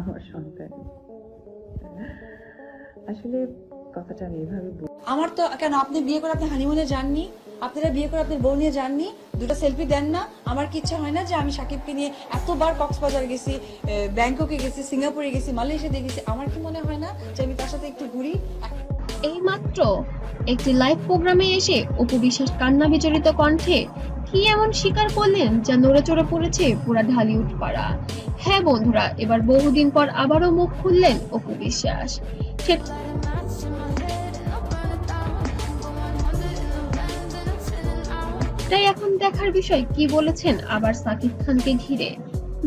আমার সন্তান। আসলে কথাটা আমি এভাবে আমার তো কেন, আপনি বিয়ে করে আপনি হানিমুনে যাননি? আপনারা বিয়ে করে আপনার বউ নিয়ে যাননি? দুটো সেলফি দেন না? আমার কি ইচ্ছা হয় না যে আমি সাকিবকে নিয়ে এতবার কক্সবাজার গেছি, ব্যাংককে গেছি, সিঙ্গাপুরে গেছি, মালয়েশিয়া গেছি, আমার কি মনে হয় না যে আমি তার সাথে একটু ঘুরি? এই মাত্র একটি লাইভ প্রোগ্রামে এসে অপু বিশ্বাস কান্না বিজড়িত কণ্ঠে কি এমন স্বীকার করলেন যা নড়ে চড়ে পড়েছে পুরা ঢালিউড পাড়া। হ্যাঁ বন্ধুরা, এবার বহুদিন পর আবারও মুখ খুললেন অপু বিশ্বাস। তাই এখন দেখার বিষয় কি বলেছেন আবার সাকিব খানকে ঘিরে।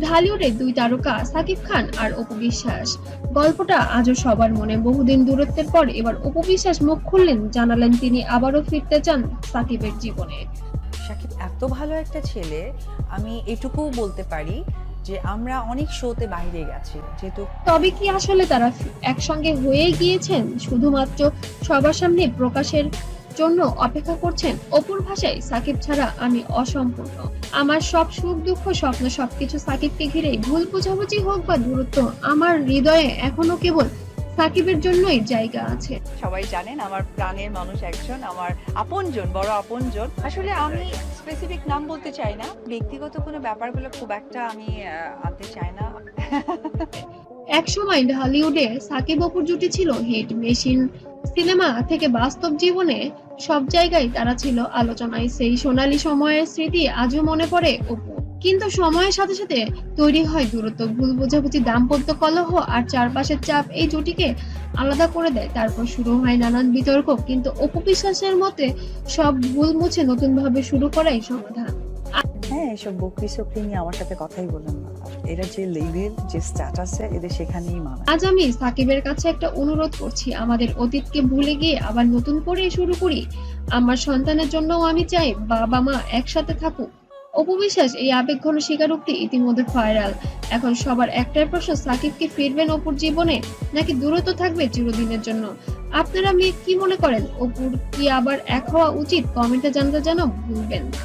ঢালিউডের দুই তারকা সাকিব খান আর অপু বিশ্বাস, গল্পটা আজও সবার মনে। বহুদিন দূরত্বের পর এবার অপু বিশ্বাস মুখ খুললেন, জানালেন তিনি আবারও ফিরতে চান সাকিবের জীবনে। সাকিব এত ভালো একটা ছেলে, আমি এটুকু বলতে পারি যে আমরা অনেক শোতে বাইরে গেছি যেহেতু। তবে কি আসলে তারা একসঙ্গে হয়ে গিয়েছেন, শুধুমাত্র সবার সামনে প্রকাশের জন্য অপেক্ষা করছেন? অপুর ভাষায় সাকিব ছাড়া আমি অসম্পূর্ণ, আমার সব সুখ দুঃখ স্বপ্ন সবকিছু সাকিবকে ঘিরেই। ভুল বোঝাবুঝি হোক বা দূরত্ব, আমার হৃদয়ে এখনো কেবল সাকিবের জন্যই জায়গা আছে। সবাই জানেন আমার প্রাণের মানুষ একজন, আমার আপনজন, বড় আপনজন। আসলে আমি স্পেসিফিক নাম বলতে চাই না, ব্যক্তিগত কোনো ব্যাপারগুলো খুব একটা আমি আনতে চাই না। একসময় ঢালিউডে সাকিব অপুর জুটি ছিল হিট মেশিন। সিনেমা থেকে বাস্তব জীবনে সব জায়গায় তারা ছিল আলোচনায়। সেই সোনালী সময়ের স্মৃতি আজও মনে পড়ে অপু। কিন্তু সময়ের সাথে সাথে তৈরি হয় দূরত্ব, ভুল বোঝাবুঝি, দাম্পত্য কলহ আর চারপাশের চাপ এই জুটিকে আলাদা করে দেয়। তারপর শুরু হয় নানান বিতর্ক, কিন্তু অপু বিশ্বাসের মতে সব ভুল মুছে নতুন ভাবে শুরু করাই সমাধান। হ্যাঁ, এসব বকরি সকরি নিয়ে আমার সাথে কথাই বলেন না। এরা যে লেভেল, যে স্ট্যাটাসে, এদের সেখানেই মানা। আজ আমি সাকিবের কাছে একটা অনুরোধ করছি, আমাদের অতীতকে ভুলে গিয়ে আবার নতুন করে শুরু করি। আমার সন্তানের জন্যও আমি চাই বাবা মা একসাথে থাকুক। অপু বিশ্বাস এই আবেগঘন স্বীকারোক্তি ইতিমধ্যে ভাইরাল। এখন সবার একটাই প্রশ্ন, সাকিব কি ফিরবেন অপুর জীবনে, নাকি দূরত্ব থাকবে চিরদিনের জন্য? আপনারা কি মনে করেন, অপুর কি আবার এক হওয়া উচিত? কমেন্টে জানাতে যেন ভুলবেন না।